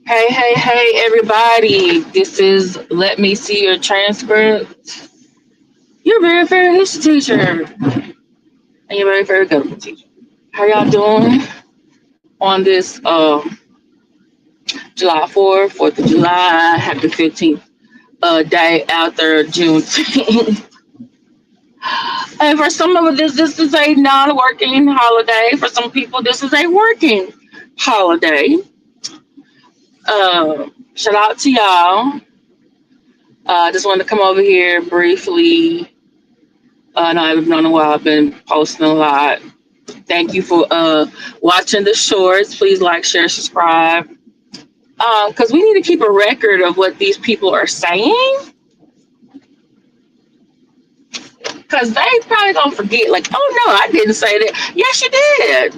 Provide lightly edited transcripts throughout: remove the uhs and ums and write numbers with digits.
Hey, everybody. This is Let Me See Your Transcript. Your very favorite history teacher and your very favorite government teacher. How y'all doing on this July 4th, 4th of July, happy 15th day after Juneteenth? And for some of us, this is a non working holiday. For some people, this is a working holiday. Shout out to y'all. Just wanted to come over here briefly. I know I've known a while. I've been posting a lot. Thank you for watching the shorts. Please like, share, subscribe. Because we need to keep a record of what these people are saying. Because they probably gonna forget. Like, oh no, I didn't say that. Yes, you did.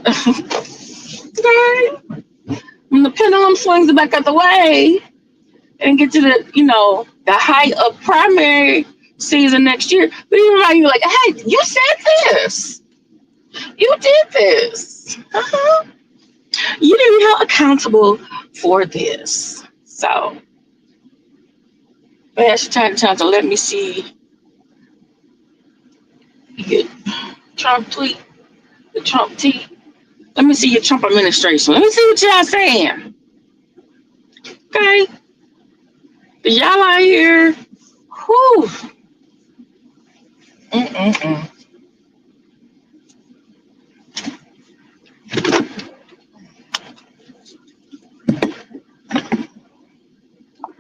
Okay. When the pendulum swings back out the way and get to the height of primary season next year. But even though you're like, hey, you said this. You did this. You didn't be held accountable for this. So, I should take the time to let me see your Trump tweet, the Trump tweet. Let me see your Trump administration. Let me see what y'all saying. Okay? Y'all out here. Whew. Mm-mm-mm.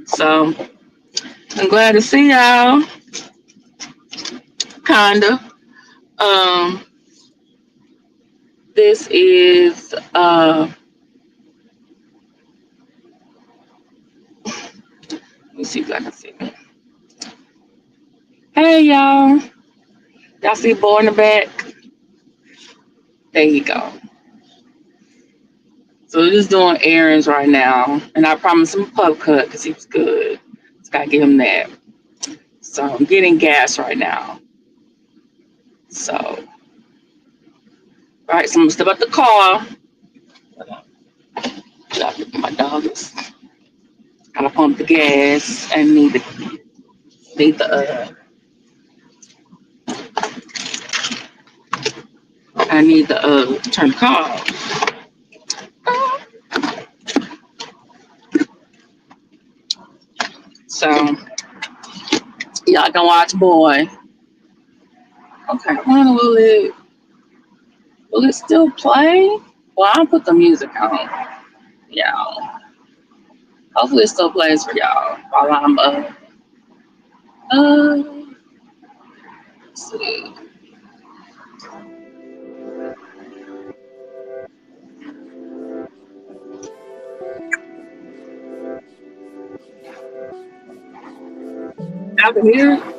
So, I'm glad to see y'all. Kinda. Um, this is let me see if I can see me. Hey y'all. Y'all see Boy in the back? There you go. So we're just doing errands right now. And I promised him a pub cut because he was good. Just gotta give him that. So I'm getting gas right now. So all right, so I'm gonna step out the car. My dog is gotta pump the gas and need the I need the turn the car off. So y'all can watch Boy. Okay, when will it still play? Well, I'll put the music on. Yeah. Hopefully it still plays for y'all while I'm let's see. Y'all can hear it?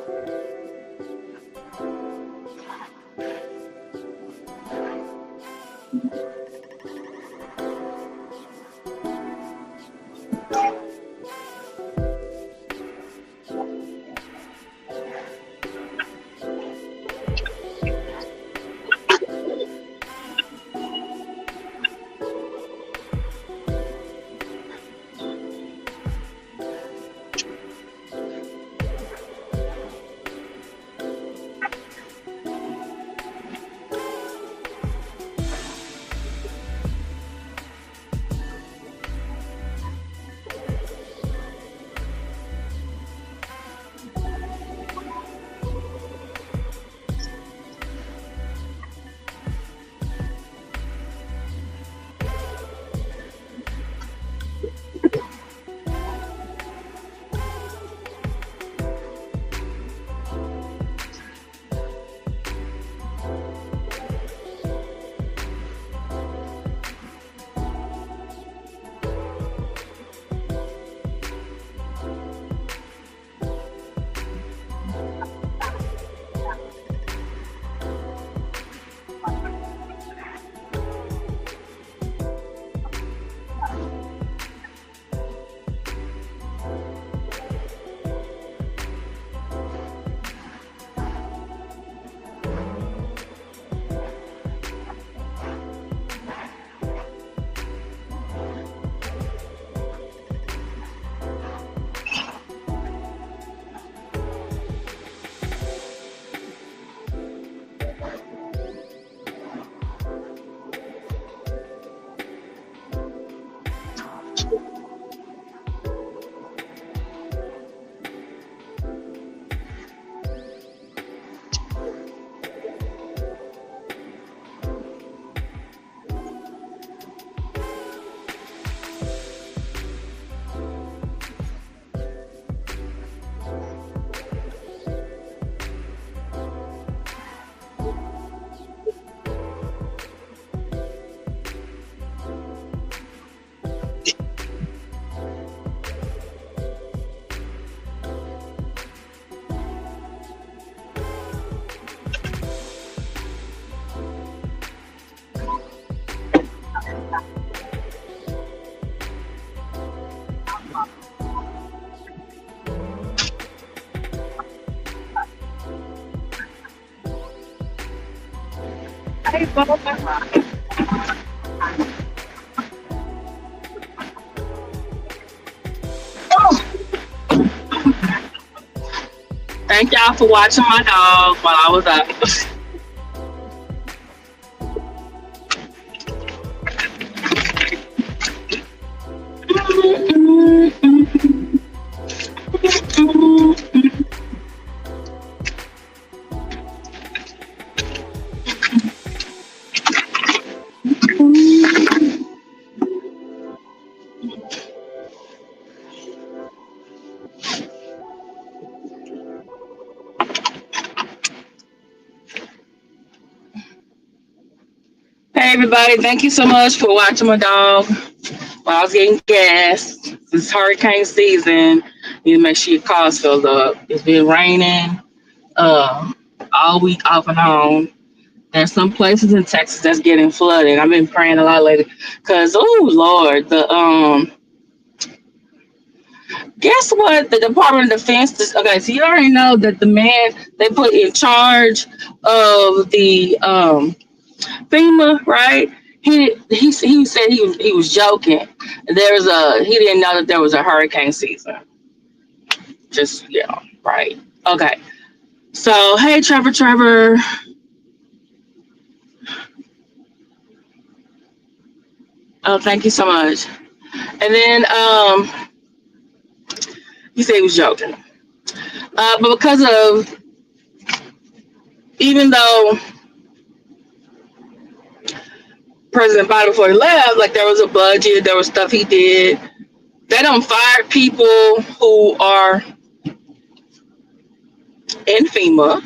Thank y'all for watching my dog while I was up. Hey everybody, thank you so much for watching my dog while I was getting gas. It's hurricane season. You need to make sure your car's filled up. It's been raining uh, all week off and on. There's some places in Texas that's getting flooded. I've been praying a lot lately because oh Lord, the guess what? The Department of Defense. Okay, so you already know that the man they put in charge of the FEMA, right? He said he was joking. He didn't know that there was a hurricane season. Just right. Okay. So hey Trevor. Oh, thank you so much. And then he said he was joking. But because of even though President Biden before he left, like there was a budget, there was stuff he did. They don't fire people who are in FEMA.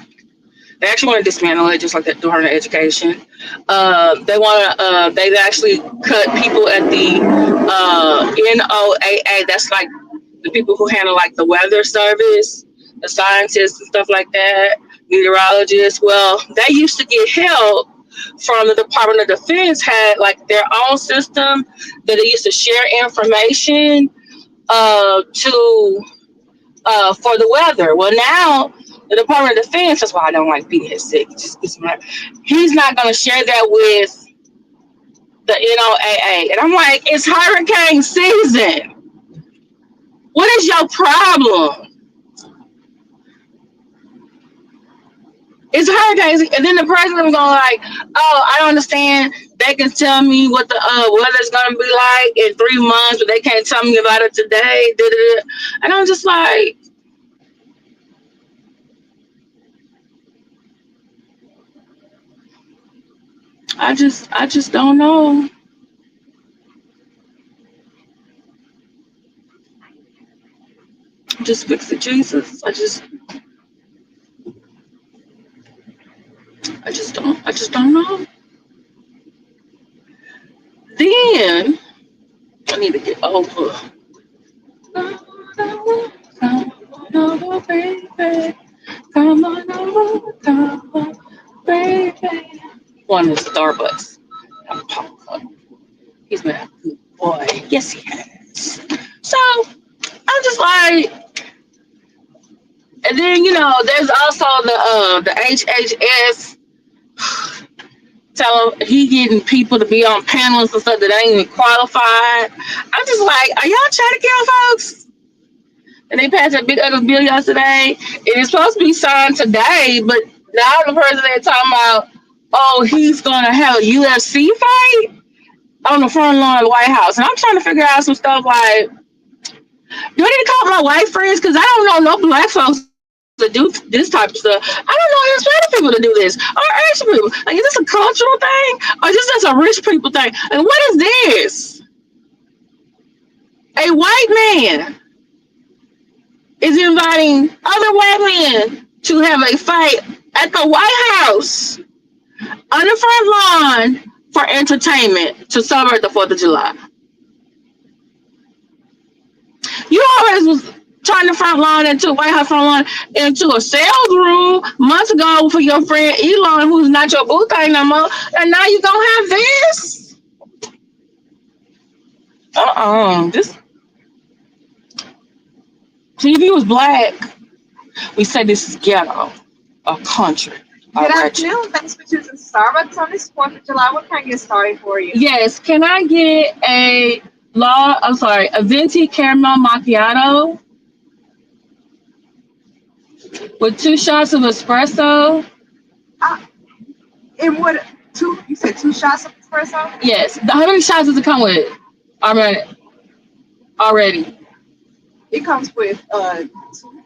They actually want to dismantle it, just like the Department of Education. They've actually cut people at the NOAA. That's like the people who handle like the weather service, the scientists and stuff like that, meteorologists. Well, they used to get help from the Department of Defense, had like their own system that they used to share information to for the weather. Well, now the Department of Defense, that's why I don't like being sick. He's not going to share that with the NOAA. And I'm like, it's hurricane season. What is your problem? It's hurricane season. And then the president going like, oh, I don't understand. They can tell me what the weather's going to be like in 3 months, but they can't tell me about it today. And I'm just like, I just don't know. Just fix it, Jesus. I just don't know. Then I need to get over. Come on over, baby. Come on, baby. One is Starbucks. He's been a good boy. Yes, he has. So I'm just like, and then there's also the HHS. Tell him he getting people to be on panels and stuff that ain't even qualified. I'm just like, are y'all trying to kill folks? And they passed that big other bill yesterday. It is supposed to be signed today, but now the president talking about, oh, he's gonna have a UFC fight on the front lawn of the White House. And I'm trying to figure out some stuff like, do I need to call my white friends? Because I don't know no black folks to do this type of stuff. I don't know Hispanic people to do this, or Asian people. Like, is this a cultural thing, or is this just a rich people thing? And what is this? A white man is inviting other white men to have a fight at the White House on the front lawn for entertainment to celebrate the 4th of July. You always was trying to front lawn into White House front lawn into a sales room months ago for your friend Elon, who's not your boo thing no more, and now you gonna have this? This TV was black. We said this is ghetto, a country. Good afternoon. Thanks for choosing Starbucks on this 4th of July. What can I get started for you? Yes, can I get a venti caramel macchiato with 2 shots of espresso? Uh, and what, you said 2 shots of espresso? Yes. How many shots does it come with? Already. Already. It comes with, two.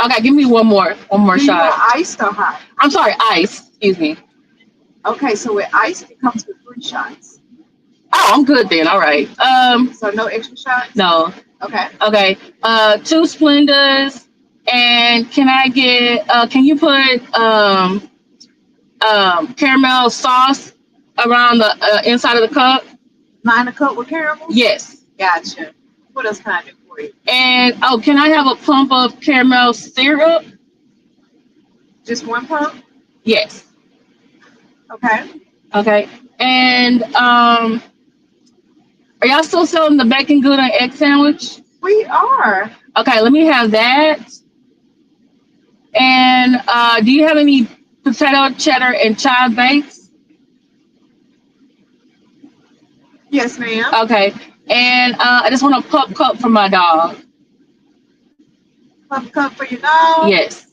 Okay, give me one more. One more Do you want shot. iced or hot? I'm sorry, ice. Excuse me. Okay, so with iced, it comes with 3 shots. Oh, I'm good then. All right. So no extra shots? No. Okay. Okay. 2 Splendas. And can you put caramel sauce around the inside of the cup? 9 a cup with caramel? Yes. Gotcha. What else can I do for you? And can I have a pump of caramel syrup? Just 1 pump? Yes. Okay. Okay. And are y'all still selling the bacon gouda and egg sandwich? We are. Okay, let me have that. And do you have any potato cheddar and chive bakes? Yes, ma'am. Okay. And I just want a pup cup for my dog. Pump cup for your dog? Yes.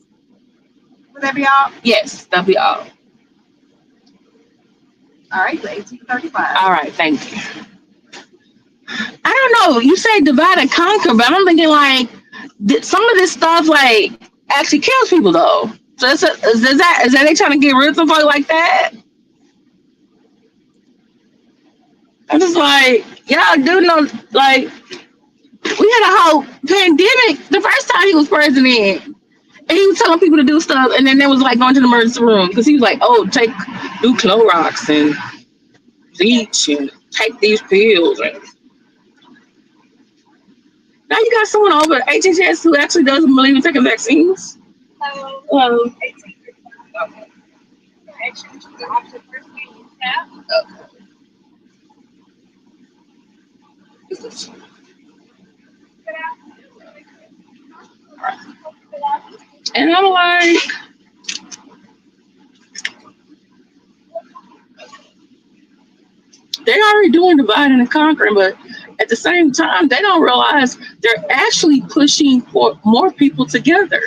Would that be all? Yes, that'll be all. All right, the 1835. All right, thank you. I don't know. You say divide and conquer, but I'm thinking like some of this stuff like actually kills people though. So is that they trying to get rid of somebody like that? I'm just like, y'all do know like we had a whole pandemic the first time he was president. And he was telling people to do stuff, and then they was like going to the emergency room because he was like, "Oh, do Clorox and bleach and take these pills." And now you got someone over at HHS who actually doesn't believe in taking vaccines. Hello. Hello. 1835. Actually, choose the option first name you tap. And I'm like, they're already doing dividing and conquering, but at the same time, they don't realize they're actually pushing for more people together.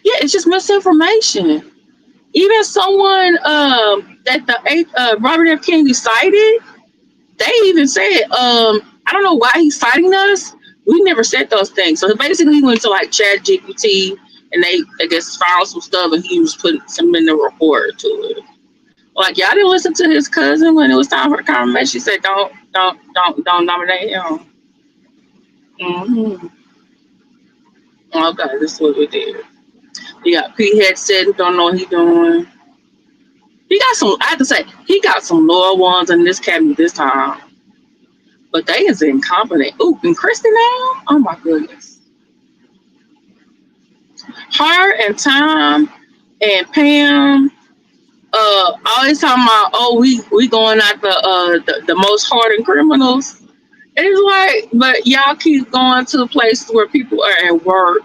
Yeah, it's just misinformation. Even someone that the Robert F. Kennedy cited, they even said, I don't know why he's citing us. We never said those things. So basically, he went to like Chat GPT, and they, I guess, found some stuff, and he was putting some in the report to it. Like y'all didn't listen to his cousin when it was time for the confirmation. She said, don't nominate him. Mm-hmm. Okay, this is what we did. He got P headset who don't know what he doing. He got some. I have to say, he got some loyal ones in this cabinet this time, but they is incompetent. Ooh, and Christy now? Oh my goodness. Her and Tom and Pam, always talking about, oh, we going at the most hardened criminals. It's like, but y'all keep going to places where people are at work.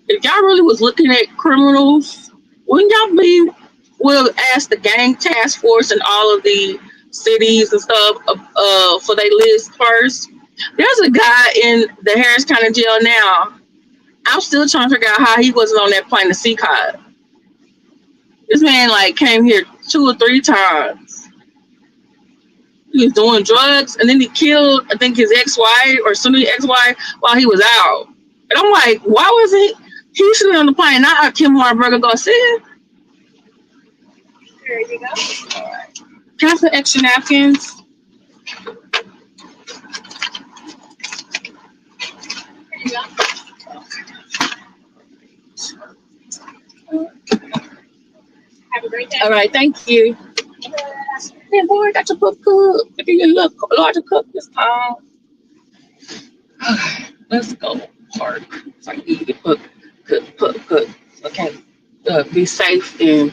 If y'all really was looking at criminals, wouldn't y'all be will ask the gang task force and all of the cities and stuff for their list first? There's a guy in the Harris County jail now. I'm still trying to figure out how he wasn't on that plane to CCOT. This man like came here 2 or 3 times. He was doing drugs, and then he killed, I think, his ex-wife or Sunni ex-wife while he was out. And I'm like, why wasn't he should be on the plane, not Kim Harburger Garcia? There you go. Can I have some extra napkins? There you go. Have a great day. All right, thank you. Hey, boy, got your book cook. Look at your look larger cook this time. Let's go park. So I can get your cook. Okay. Be safe and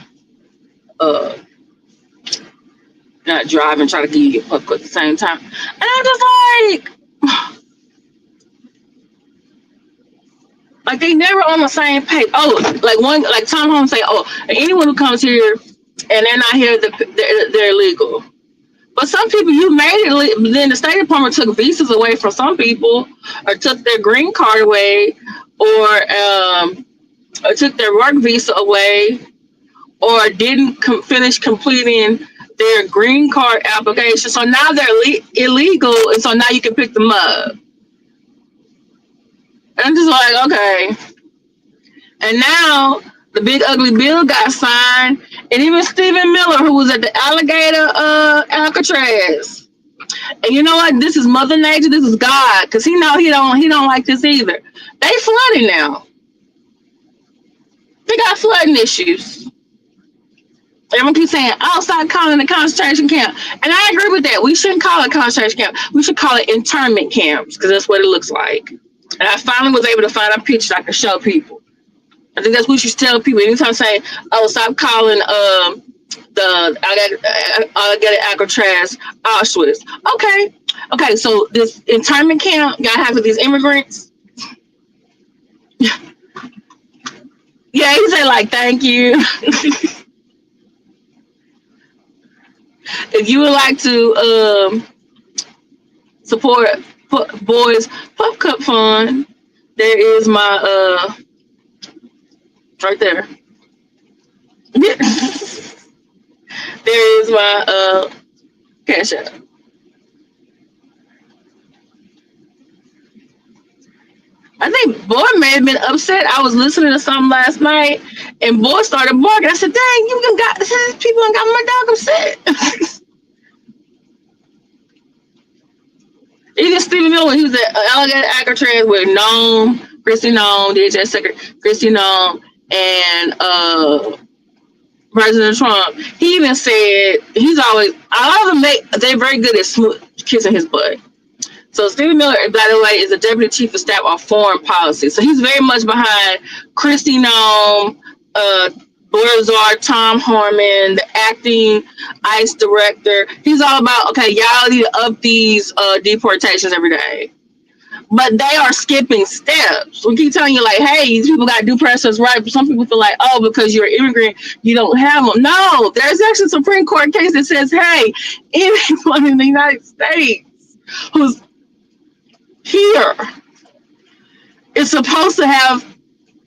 not drive and try to give you your puck at the same time. And I'm just like, Like they never on the same page. Oh, like Tom Holmes say, oh, anyone who comes here and they're not here, they're illegal. But some people, you made it. Then the State Department took visas away from some people, or took their green card away, or took their work visa away, or didn't finish completing their green card application. So now they're illegal, and so now you can pick them up. And I'm just like, okay. And now the big ugly bill got signed, and even Stephen Miller, who was at the alligator Alcatraz. And you know what? This is Mother Nature. This is God, because he don't like this either. They flooding now. They got flooding issues. Everyone keeps saying, "Oh, stop calling it a concentration camp," and I agree with that. We shouldn't call it concentration camp. We should call it internment camps, because that's what it looks like. And I finally was able to find a picture I could show people. I think that's what you should tell people anytime saying, "Oh, stop calling I got Alcatraz Auschwitz." Okay. So this internment camp gotta have with these immigrants. Yeah, he said like, "Thank you." If you would like to support Boys Pup Cup Fund, there is my right there. There is my cash app. I think Boy may have been upset. I was listening to something last night, and Boy started barking. I said, "Dang, you got people and got my dog upset." Even Stephen Miller, he was at Alligator Alcatraz with Nome, Christy Nome, DHS Secretary Christy Nome, and President Trump. He even said he's always, a lot of them, they're very good at kissing his butt. So Stephen Miller, by the way, is the Deputy Chief of Staff of Foreign Policy. So he's very much behind Christy Nome, Borzar, Tom Harmon, the acting ICE director. He's all about, okay, y'all need to up these deportations every day. But they are skipping steps. We keep telling you, like, hey, these people got due process right. But some people feel like, oh, because you're an immigrant, you don't have them. No, there's actually a Supreme Court case that says, hey, anyone in the United States who's here is supposed to have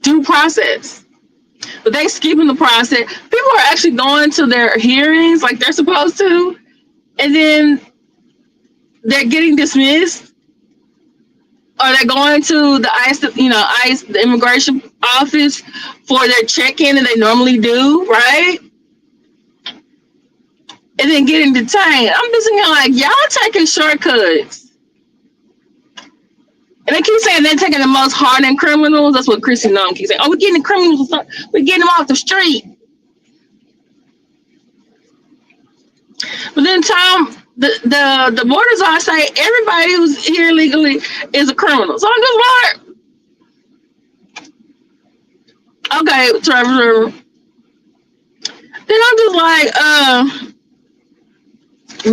due process. But they skipping the process. People are actually going to their hearings like they're supposed to, and then they're getting dismissed, or they're going to the ICE, the immigration office for their check-in that they normally do, right? And then getting detained. I'm just thinking like, y'all taking shortcuts. And they keep saying they're taking the most hardened criminals. That's what Chrissy Nome keeps saying. Oh, we're getting the criminals. We're getting them off the street. But then the borders are say everybody who's here illegally is a criminal. So I'm just like, okay, Trevor. Then I'm just like,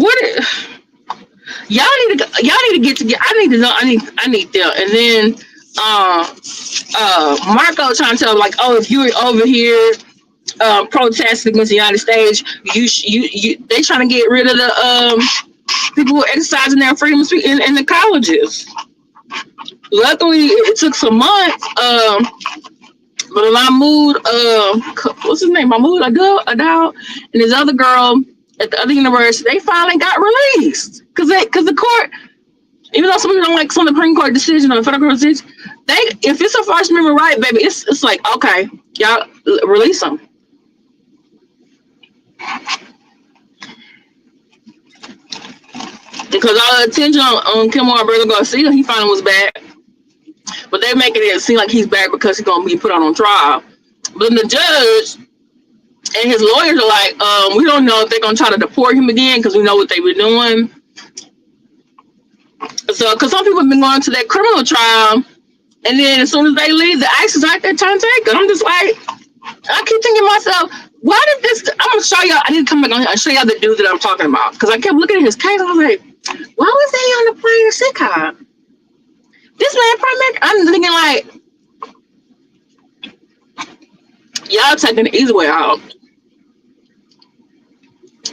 what? Y'all need to get together. I need to know. I need them. And then Marco trying to tell him like, oh, if you're over here protesting against the United States, you they trying to get rid of the people who are exercising their freedom of speech in the colleges. Luckily, it took some months. But Mahmoud, what's his name? Mahmoud Adal, and his other girl at the other university, they finally got released because the court, even though some people don't like some Supreme Court decision or the federal court decision, if it's a First Amendment right, baby, it's like, okay, y'all release them. Because all the attention on Kilmore Alberto Garcia, he finally was back. But they're making it seem like he's back because he's going to be put on trial. But then the judge and his lawyers are like, we don't know if they're going to try to deport him again because we know what they were doing. So, because some people have been going to that criminal trial, and then as soon as they leave, the ICE is right there trying to take them. I'm just like, I keep thinking to myself, why did this? I'm going to show y'all. I need to come back on here and show y'all the dude that I'm talking about. Because I kept looking at his case. I was like, why was he on the plane to sitcom? This man, I'm thinking like, Y'all taking the easy way out.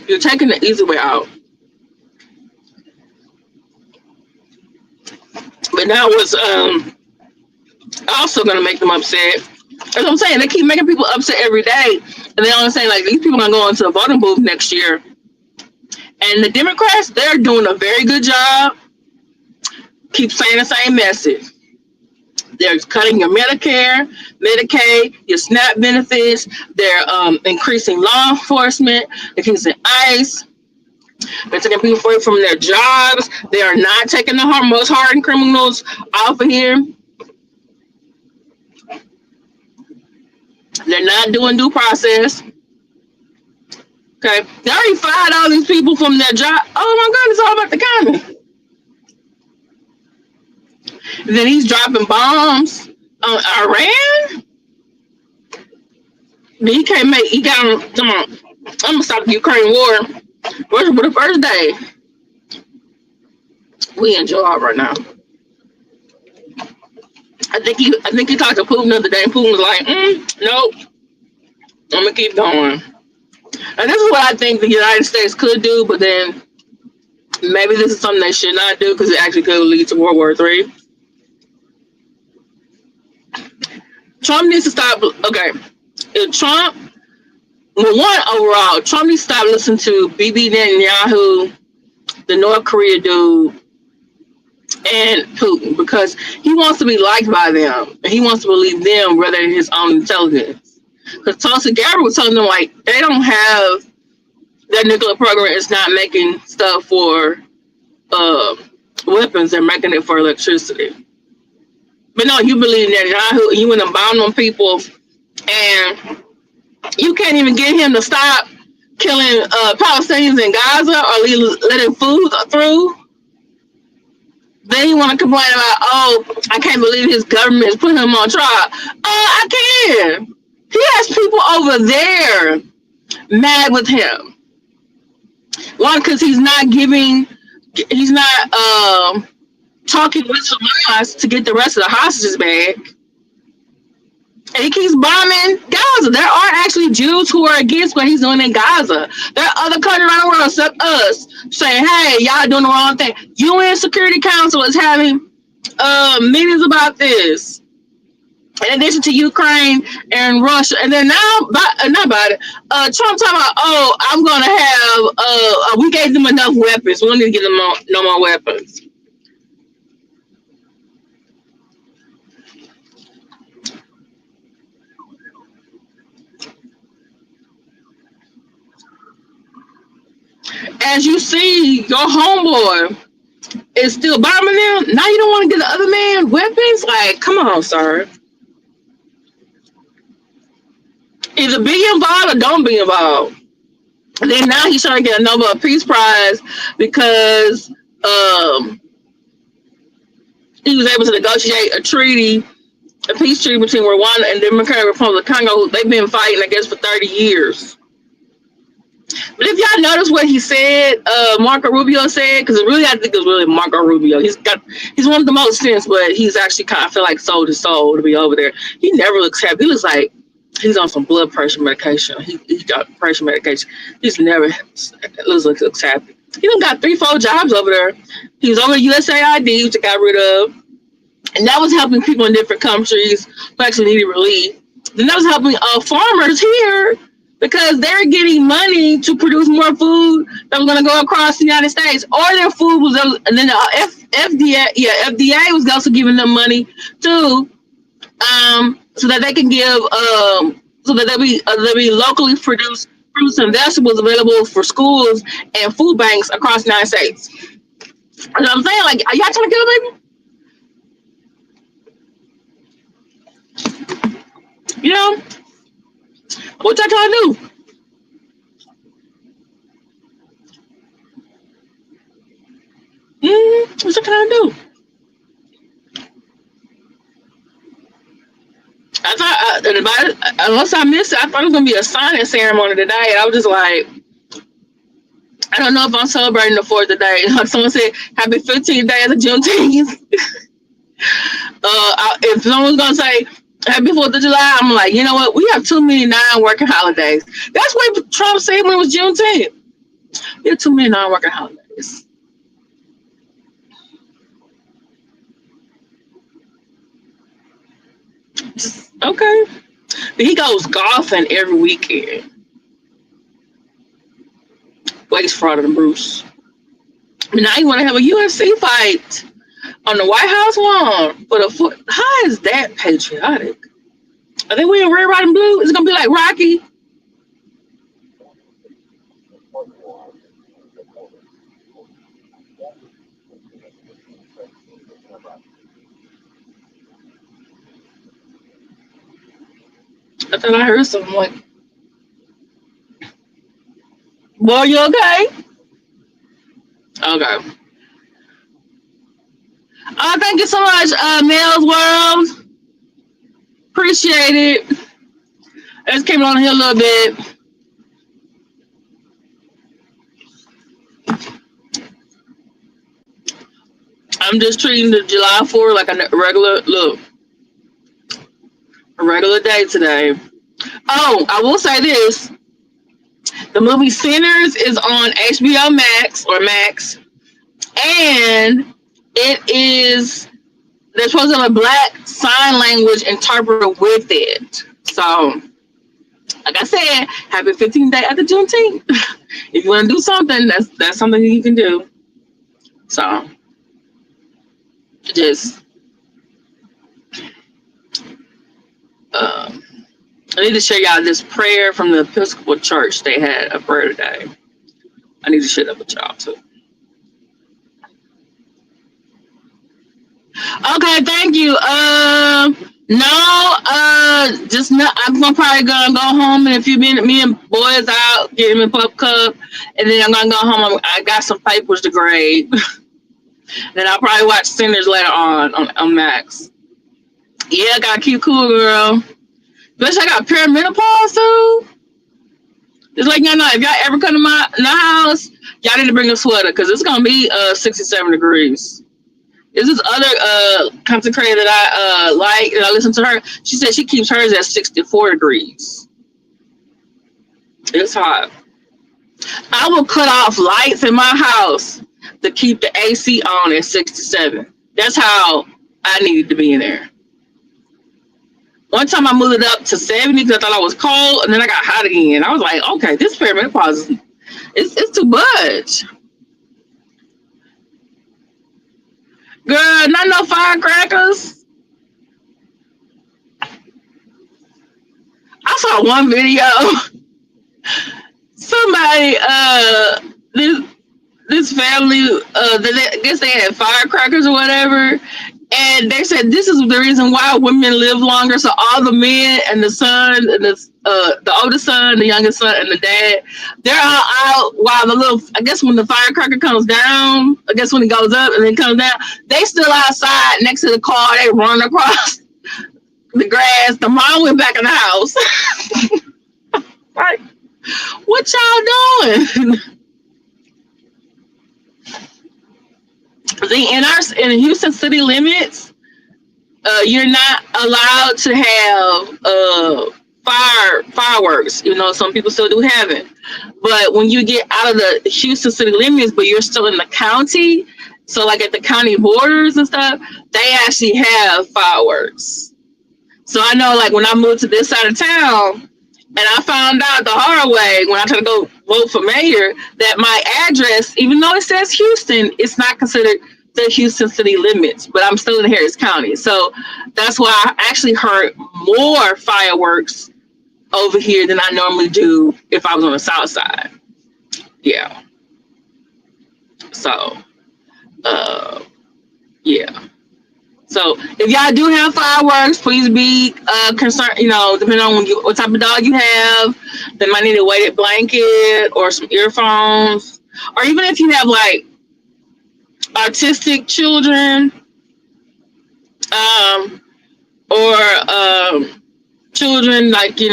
You're taking the easy way out. But now what's also gonna make them upset. That's what I'm saying. They keep making people upset every day. And they only say like these people are going to the voting booth next year. And the Democrats, they're doing a very good job. Keep saying the same message. They're cutting your Medicare, Medicaid, your SNAP benefits. They're increasing law enforcement, increasing ICE. They're taking people away from their jobs. They are not taking the most hardened criminals off of here. They're not doing due process. Okay, they already fired all these people from their job. Oh my God, it's all about the county. And then he's dropping bombs on Iran. He can't make. He got him. Come on, I'm gonna stop the Ukraine war. For the first day, we in July right now. I think he talked to Putin the other day. And Putin was like, nope, I'm gonna keep going. And this is what I think the United States could do, but then maybe this is something they should not do because it actually could lead to World War III. Trump needs to stop. Okay, if Trump, Trump needs to stop listening to Bibi Netanyahu, the North Korea dude, and Putin because he wants to be liked by them and he wants to believe them rather than his own intelligence. Because Tulsi Gabbard was telling them like they don't have their nuclear program is not making stuff for weapons; they're making it for electricity. But no, you believe Netanyahu, you went and bombed on people, and you can't even get him to stop killing Palestinians in Gaza or letting food through. Then you want to complain about, oh, I can't believe his government is putting him on trial. I can. He has people over there mad with him. One, because he's not talking with Hamas to get the rest of the hostages back. And he keeps bombing Gaza. There are actually Jews who are against what he's doing in Gaza. There are other countries around the world, except us, saying, hey, y'all doing the wrong thing. UN Security Council is having meetings about this. In addition to Ukraine and Russia. And then now, not about it, Trump talking about, oh, I'm going to have, we gave them enough weapons. We don't need to give them no more weapons. As you see, your homeboy is still bombing them. Now you don't want to give the other man weapons? Like, come on, sir. Either be involved or don't be involved. And then now he's trying to get a Nobel Peace Prize because he was able to negotiate a peace treaty between Rwanda and the Democratic Republic of Congo. They've been fighting, I guess, for 30 years. But if y'all notice what he said, Marco Rubio said, because really I think it was really Marco Rubio. He's one of the most sense, but he's actually kind of feel like sold his soul to be over there. He never looks happy. He looks like he's on some blood pressure medication. He got pressure medication. He's never looks happy. He done got 3-4 jobs over there. He was over at USAID, which I got rid of. And that was helping people in different countries who actually needed relief. Then that was helping farmers here because they're getting money to produce more food that was going to go across the United States. Or their food was, and then the FDA was also giving them money too, so that they can give, so that there'll be locally produced fruits and vegetables available for schools and food banks across the United States. You know what I'm saying? Like, are y'all trying to kill a baby? You know, what y'all trying to do? What y'all trying to do? I thought, unless I missed it, I thought it was gonna be a signing ceremony today, and I was just like, I don't know if I'm celebrating the 4th today. Like someone said, happy 15 days of Juneteenth. If someone's gonna say Happy 4th of July. I'm like, you know what? We have too many non-working holidays. That's what Trump said when it was Juneteenth. We have too many non-working holidays. Just, okay. He goes golfing every weekend. Waits farther than Bruce. But now you want to have a UFC fight on the White House lawn for the foot. How is that patriotic? Are they wearing red, white, and blue? Is it gonna be like Rocky? I thought I heard something like, "Boy, you okay?" Okay. Oh, thank you so much, Mel's World. Appreciate it. I just came on here a little bit. I'm just treating the July 4th like a regular day today. Oh, I will say this: the movie Sinners is on HBO Max or Max, and it is they're supposed to have a black sign language interpreter with it. So, like I said, happy 15th day after Juneteenth. If you want to do something, that's something you can do. So, just um, I need to share y'all this prayer from the Episcopal Church. They had a prayer today. I need to share that with y'all too. Okay, thank you. No, just not. Probably gonna go home in a few minutes. Me and boys out, get him a pup cup, and then I'm gonna go home. I got some papers to grade. Then I'll probably watch Sinners later on Max. Yeah, I gotta keep cool, girl. Especially I got perimenopause too. Just like y'all know, if y'all ever come to my house, y'all need to bring a sweater because it's gonna be 67 degrees. There's this other content creator that I like and I listen to her. She said she keeps hers at 64 degrees. It's hot. I will cut off lights in my house to keep the AC on at 67. That's how I needed to be in there. One time I moved it up to 70 because I thought I was cold, and then I got hot again. I was like, okay, this perimenopause it's too much. Girl, not no firecrackers. I saw one video. Somebody, this family, I guess they had firecrackers or whatever, and they said this is the reason why women live longer. So all the men and the son and the oldest son, the youngest son, and the dad, they're all out while the little, I guess when the firecracker comes down, I guess when it goes up and then comes down, they still outside next to the car. They run across the grass. The mom went back in the house. Like, what y'all doing? In Houston city limits, you're not allowed to have fireworks. You know, some people still do have it. But when you get out of the Houston city limits, but you're still in the county, so like at the county borders and stuff, they actually have fireworks. So I know, like when I moved to this side of town, and I found out the hard way when I tried to go vote for mayor that my address, even though it says Houston, it's not considered the Houston city limits, but I'm still in Harris County. So that's why I actually heard more fireworks over here than I normally do if I was on the south side. Yeah. So, yeah. So if y'all do have fireworks, please be concerned. You know, depending on what type of dog you have, they might need a weighted blanket or some earphones, or even if you have like autistic children, or children like they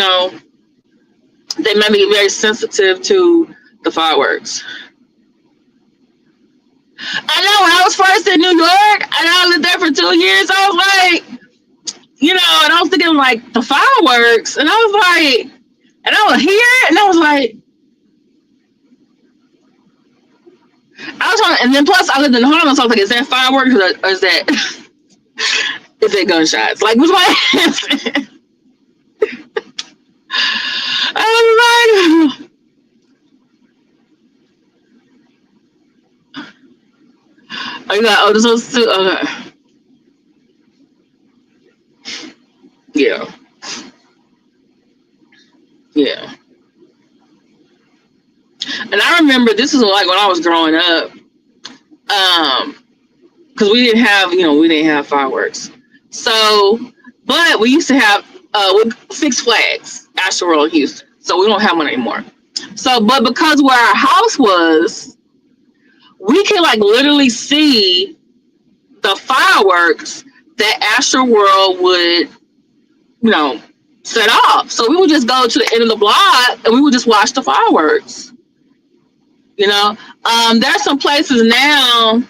might be very sensitive to the fireworks. I know when I was first in New York and I lived there for 2 years, I was like, And I was thinking like the fireworks, and I was like, and I was here, and I was like, I was trying, and then plus I lived in Harlem, so I was like, is that fireworks or is that is that gunshots? Like, which one is it? I was like, oh, you got, this was too, okay, yeah, yeah. And I remember this is like when I was growing up, because we didn't have fireworks. So, but we used to have with Six Flags, Astroworld in Houston. So we don't have one anymore. So, but because where our house was, we could like literally see the fireworks that Astroworld would, set off. So we would just go to the end of the block and we would just watch the fireworks. There's some places now.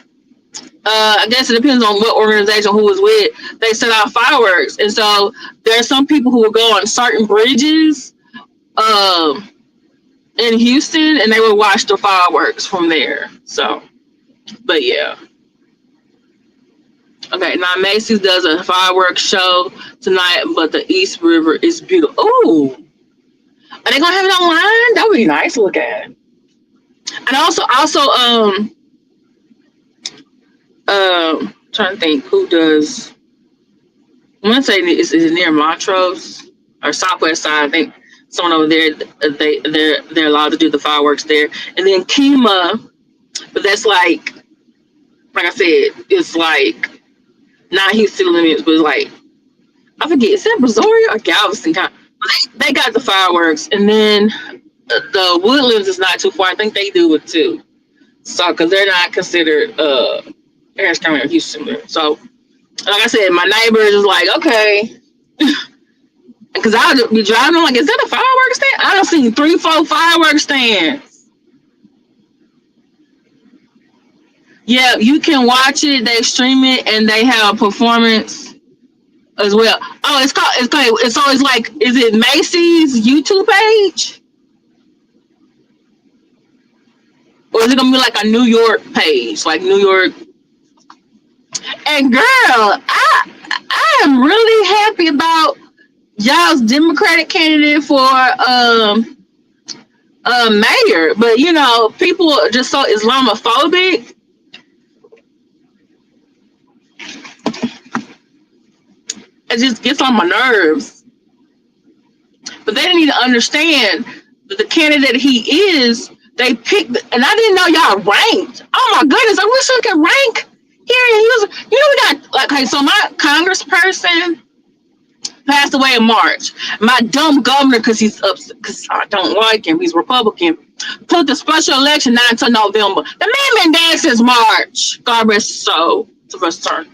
I guess it depends on what organization who was with. They set off fireworks, and so there are some people who will go on certain bridges in Houston, and they would watch the fireworks from there. So, but yeah. Okay, now Macy's does a fireworks show tonight, but the East River is beautiful. Oh, are they gonna have it online? That would be nice to look at. And also, trying to think who does. I'm gonna say is it near Montrose or Southwest Side? I think someone over there. They're allowed to do the fireworks there, and then Kima, but that's like I said, it's like not Houston limits, but it's like I forget. Is that Brazoria or Galveston? But they got the fireworks, and then the Woodlands is not too far. I think they do it too. So because they're not considered Harris County or Houston. So like I said, my neighbors is like, okay. Because I would be driving, I'm like, is that a fireworks stand? I done seen 3-4 fireworks stands. Yeah, you can watch it, they stream it, and they have a performance as well. Oh, it's always like, is it Macy's YouTube page? Or is it gonna be like a New York page? Like New York. And girl, I am really happy about y'all's Democratic candidate for mayor, but people are just so Islamophobic. It just gets on my nerves. But they need to understand that the candidate he is, they picked, and I didn't know y'all ranked. Oh my goodness, I wish I could rank here in Houston. We got, okay, so my congressperson passed away in March. My dumb governor, because I don't like him, he's Republican, put the special election not until November. The man been dead since March. God rest his soul. To return.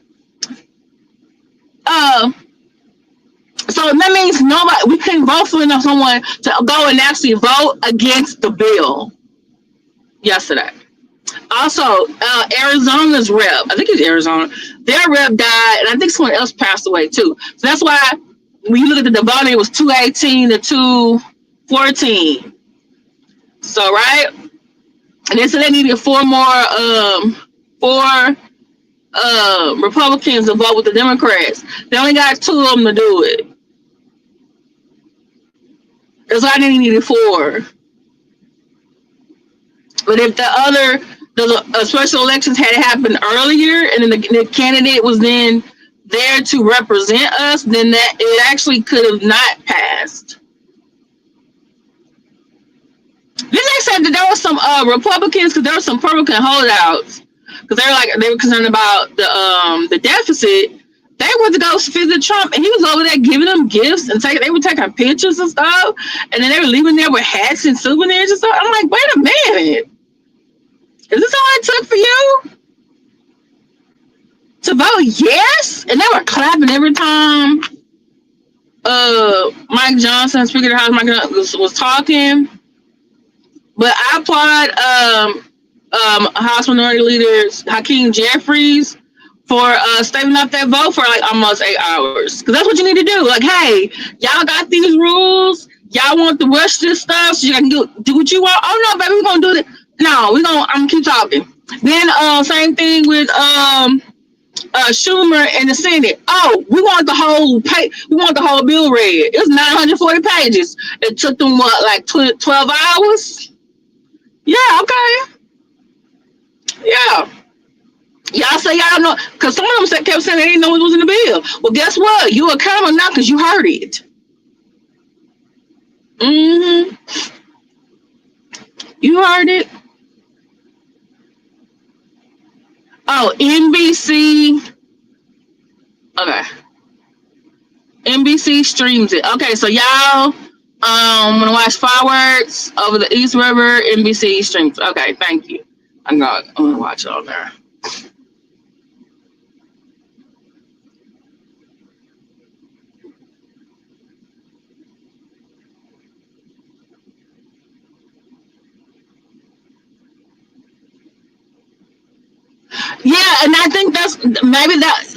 So that means we couldn't vote for someone to go and actually vote against the bill yesterday. Also, Arizona's rep, I think it's Arizona, their rep died, and I think someone else passed away too. So that's why when you look at the voting, it was 218 to 214. So, right? And they said they needed four Republicans to vote with the Democrats. They only got 2 of them to do it. That's why they needed 4. But if the special elections had happened earlier, and then the candidate was then there to represent us, then that it actually could have not passed. Then they said that there were some Republicans, because there were some Republican holdouts, because they were concerned about the deficit. They went to go visit Trump, and he was over there giving them gifts, and they were taking pictures and stuff, and then they were leaving there with hats and souvenirs and stuff. I'm like, wait a minute, is this all it took for you to vote yes? And they were clapping every time Mike Johnson, Speaker of the House, Mike Johnson was talking. But I applaud House Minority Leader Hakeem Jeffries for saving up that vote for like almost 8 hours. Because that's what you need to do. Like, hey, y'all got these rules. Y'all want to rush this stuff so you can do what you want. Oh no, baby, we're gonna do it. No, I'm gonna keep talking. Then same thing with Schumer in the Senate. Oh, we want the whole bill read. It was 940 pages. It took them what, like 12 hours? Yeah, okay. Yeah. Y'all say y'all know, because some of them kept saying they didn't know what was in the bill. Well, guess what? You accountable now because you heard it. Mm-hmm. You heard it. Oh, NBC. Okay. NBC streams it. Okay, so y'all wanna watch fireworks over the East River? NBC streams. Okay, thank you. I'm gonna watch it on there. Yeah, and I think that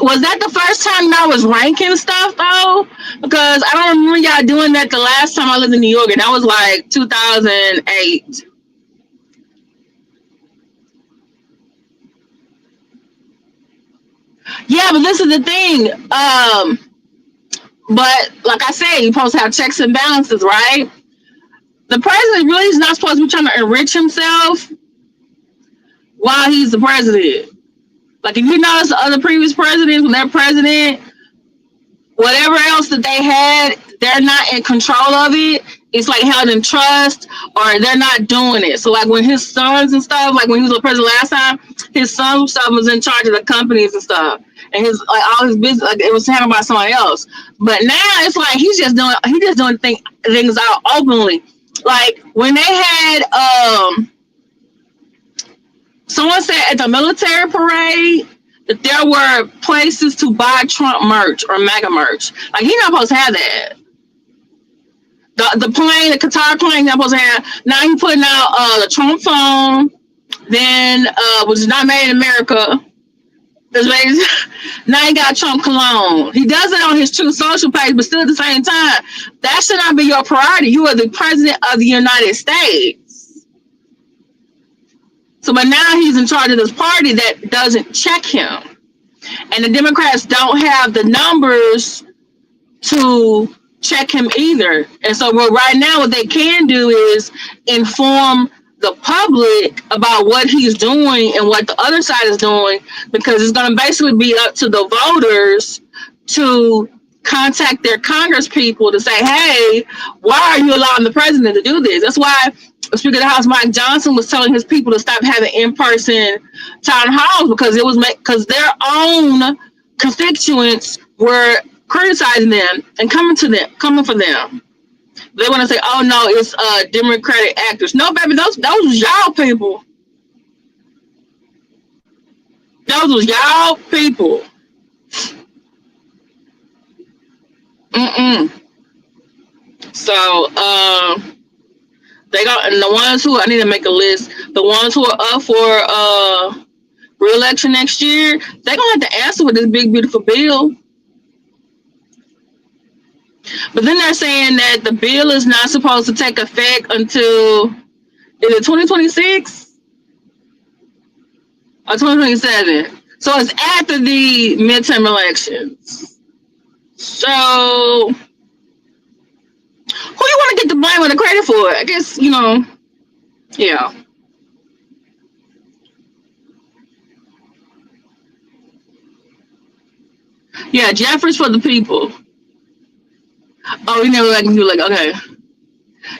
was the first time y'all was ranking stuff though, because I don't remember y'all doing that the last time I lived in New York, and that was like 2008. Yeah, but this is the thing. But like I said, you're supposed to have checks and balances, right? The president really is not supposed to be trying to enrich himself while he's the president. Like, if you notice the other previous presidents, when they're president, whatever else that they had, they're not in control of it. It's like held in trust, or they're not doing it. So like when his sons and stuff, like when he was the president last time, his sons and stuff was in charge of the companies and stuff, and his like all his business, like it was handled by someone else. But now it's like he's just doing things out openly. Like when they had someone said at the military parade that there were places to buy Trump merch or MAGA merch. Like, he's not supposed to have that. The plane, the Qatar plane, not supposed to have. Now he's putting out the Trump phone, then which is not made in America. Now he got Trump cologne. He does it on his True Social page, but still at the same time, that should not be your priority. You are the president of the United States. So, but now he's in charge of this party that doesn't check him. And the Democrats don't have the numbers to check him either. And so right now what they can do is inform the public about what he's doing and what the other side is doing, because it's going to basically be up to the voters to contact their Congress people to say, hey, why are you allowing the president to do this? That's why Speaker of the House Mike Johnson was telling his people to stop having in-person town halls, because their own constituents were criticizing them and coming for them. They want to say, oh no, it's Democratic actors. No, baby, those was y'all people. Those was y'all people. So they got, and the ones who, I need to make a list, the ones who are up for re-election next year, they're gonna have to answer with this big beautiful bill. But then they're saying that the bill is not supposed to take effect until, is it 2026 or 2027? So it's after the midterm elections. So who you want to get the blame or the credit for? I guess, yeah. Yeah, Jeffries for the people. Oh, he never like me. Like, okay.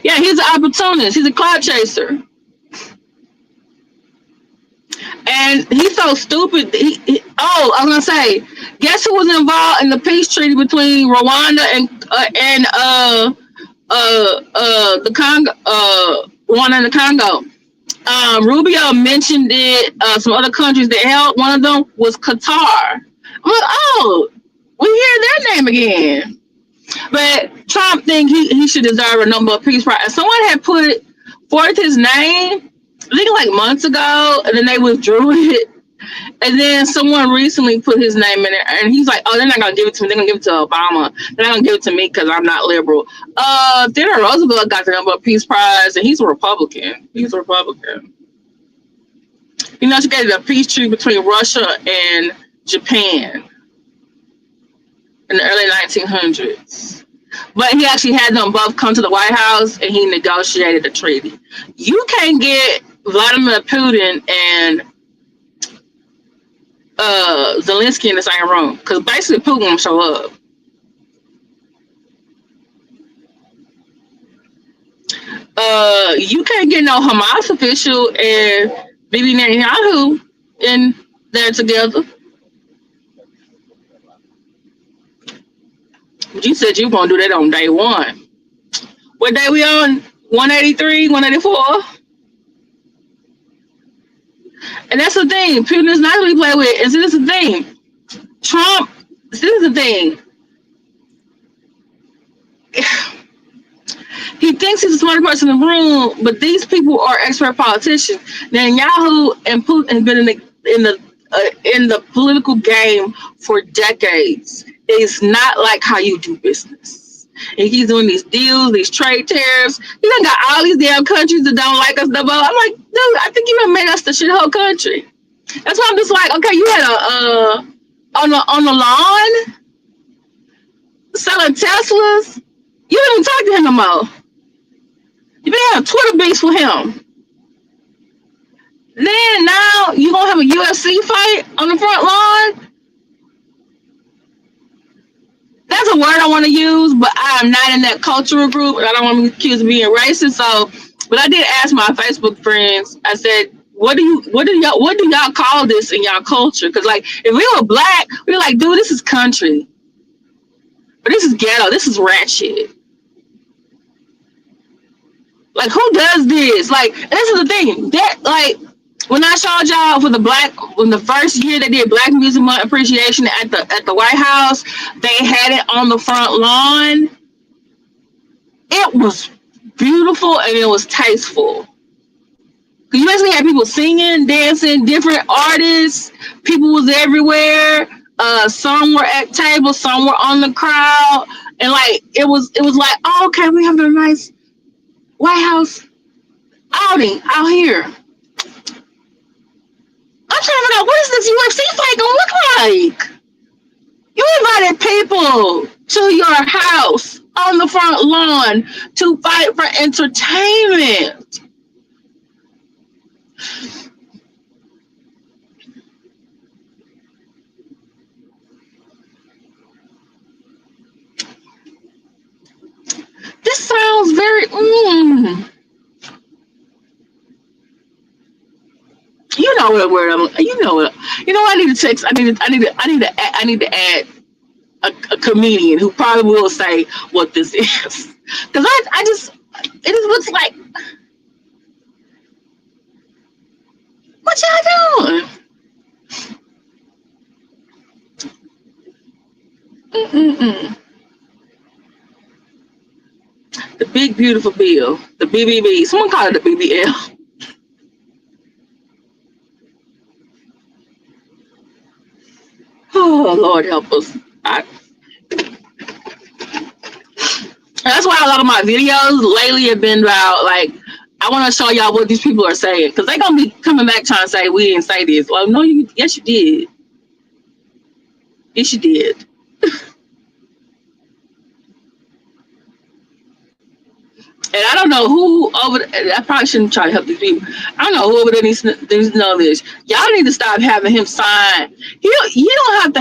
Yeah, he's an opportunist. He's a clout chaser. And he's so stupid. I was gonna say, guess who was involved in the peace treaty between Rwanda and the Congo, Rwanda and the Congo? Rubio mentioned it. Some other countries that helped. One of them was Qatar. I'm like, oh, we hear their name again. But Trump think he should deserve a Nobel Peace Prize. Someone had put forth his name, I think like months ago, and then they withdrew it. And then someone recently put his name in it, and he's like, "Oh, they're not gonna give it to me. They're gonna give it to Obama. They're not gonna give it to me because I'm not liberal." Theodore Roosevelt got the Nobel Peace Prize, and he's a Republican. He's a Republican. You know, she gave a peace treaty between Russia and Japan in the early 1900s. But he actually had them both come to the White House, and he negotiated the treaty. You can't get Vladimir Putin and Zelensky in the same room because basically Putin won't show up. You can't get no Hamas official and Bibi Netanyahu in there together. But you said you were gonna do that on day one. What day we on? 183, 184? And that's the thing. Putin is not to be played with. And this is the thing. Trump, this is the thing. He thinks he's the smartest person in the room, but these people are expert politicians. Netanyahu and Putin have been in the political game for decades. It's not like how you do business. And he's doing these deals, these trade tariffs. He done got all these damn countries that don't like us no more. I'm like, dude, I think you done made us the shithole country. That's why I'm just like, okay, you had on the lawn selling Teslas. You don't even talk to him no more. You been having Twitter beats for him. Then now you gonna have a UFC fight on the front lawn. That's a word I want to use, but I am not in that cultural group, and I don't want to be accused of being racist. So, but I did ask my Facebook friends. I said, "What do y'all call this in y'all culture?" Because like, if we were black, we're like, "Dude, this is country, but this is ghetto. This is ratchet." Like, who does this? Like, this is the thing. That, like, when I showed y'all when the first year they did Black Music Month Appreciation at the White House, they had it on the front lawn. It was beautiful and it was tasteful. You basically had people singing, dancing, different artists. People was everywhere. Some were at tables, some were on the crowd, and like it was like, oh, okay, we have a nice White House outing out here. I'm trying to figure out what is this UFC fight gonna look like? You invited people to your house on the front lawn to fight for entertainment. This sounds very You know what word I'm. You know what. You know what I need to text. I need to add a comedian who probably will say what this is, because I just it just looks like, what y'all doing? Mm-mm-mm. The big beautiful bill, the BBB. Someone call it the BBL. Oh, Lord help us. That's why a lot of my videos lately have been about, like, I want to show y'all what these people are saying, because they're going to be coming back trying to say we didn't say this. Well, no, yes, you did. Yes, you did. And I don't know who over there, I probably shouldn't try to help these people. I don't know who over there needs to know this. Y'all need to stop having him sign. You don't have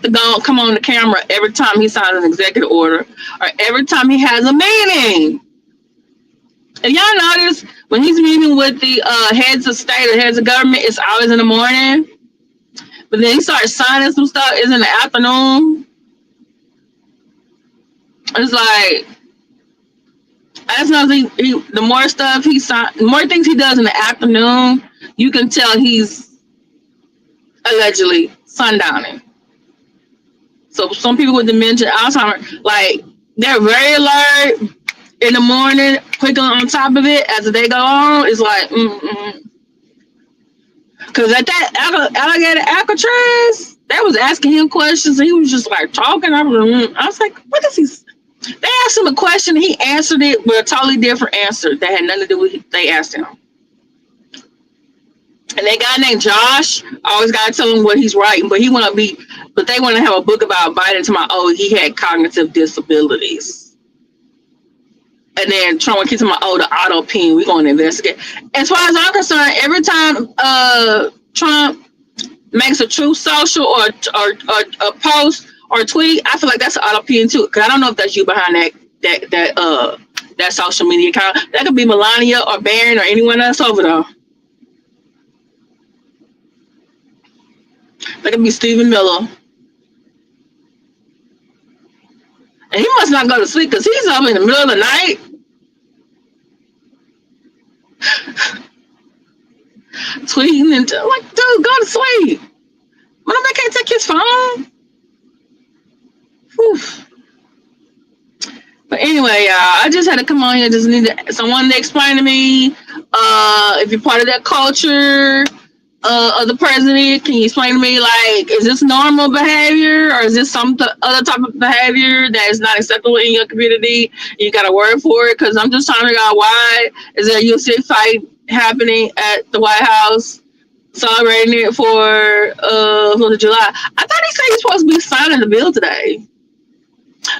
to come on the camera every time he signs an executive order or every time he has a meeting. And y'all notice when he's meeting with the heads of state or heads of government, it's always in the morning. But then he starts signing some stuff, it's in the afternoon. It's like, I just know the more stuff he signs, the more things he does in the afternoon, you can tell he's allegedly sundowning. So some people with dementia, Alzheimer's, like, they're very alert in the morning, quick on top of it as the day go on. It's like, Cause at that alligator Alcatraz, they was asking him questions, and he was just like talking. I was like, what is he? They asked him a question, he answered it with a totally different answer that had nothing to do with what they asked him. And that guy named Josh, I always gotta tell him what he's writing, but they want to have a book about Biden to my he had cognitive disabilities. And then Trump keeps my the auto pen, we're gonna investigate. As far as I'm concerned, every time Trump makes a Truth Social or a post or a tweet, I feel like that's an auto pen too. Cause I don't know if that's you behind that social media account. That could be Melania or Barron or anyone else over there. That could be Stephen Miller. And he must not go to sleep because he's up in the middle of the night. Tweeting and like, dude, go to sleep. What if they can't take his phone? Whew. But anyway, I just had to come on here. Just needed someone to explain to me if you're part of that culture of the president. Can you explain to me, like, is this normal behavior or is this some other type of behavior that is not acceptable in your community? You got a word for it? Because I'm just trying to figure out why is there a UFC fight happening at the White House, celebrating it for the July. I thought he said he's supposed to be signing the bill today.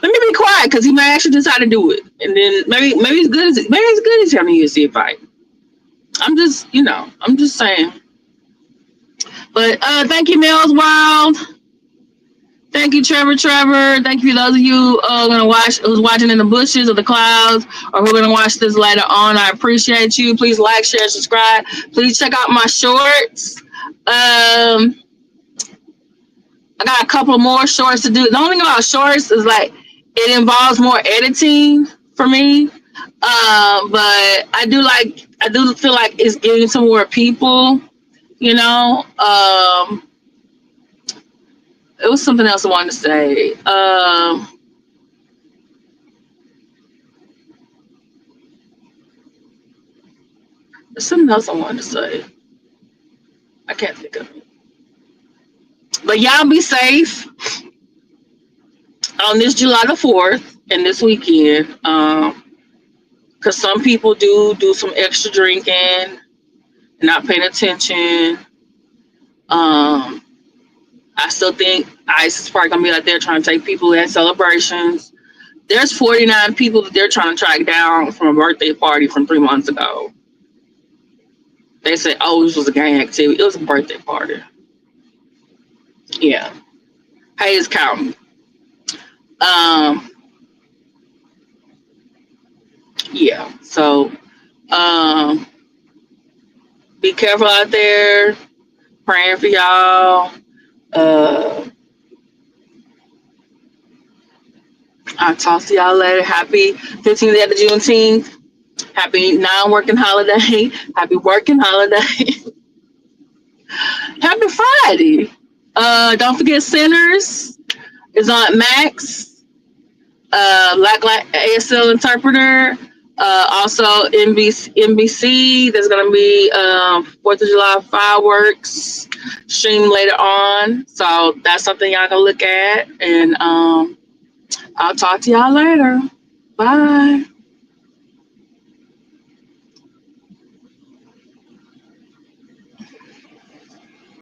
Let me be quiet because he may actually decide to do it, and then maybe it's good as having a UFC fight. I'm just saying. But thank you, Mills Wild. Thank you, Trevor. Thank you for those of you who's watching in the bushes or the clouds, or who are gonna watch this later on. I appreciate you. Please like, share, subscribe. Please check out my shorts. I got a couple more shorts to do. The only thing about shorts is like it involves more editing for me. But I do feel like it's getting to more people, you know. It was something else I wanted to say. There's something else I wanted to say. I can't think of it. But y'all be safe on this July the 4th and this weekend. Because some people do some extra drinking, not paying attention. I still think ICE is probably going to be out there trying to take people in celebrations. There's 49 people that they're trying to track down from a birthday party from 3 months ago. They said, this was a gang activity. It was a birthday party. Yeah. Hayes County. Yeah. So, be careful out there. Praying for y'all. I'll talk to y'all later. Happy 15th day of the Juneteenth. Happy non-working holiday. Happy working holiday. Happy Friday. Don't forget Sinners is on Max. Black ASL interpreter. Also NBC. There's gonna be 4th of July fireworks streamed later on. So that's something y'all can look at. And I'll talk to y'all later. Bye.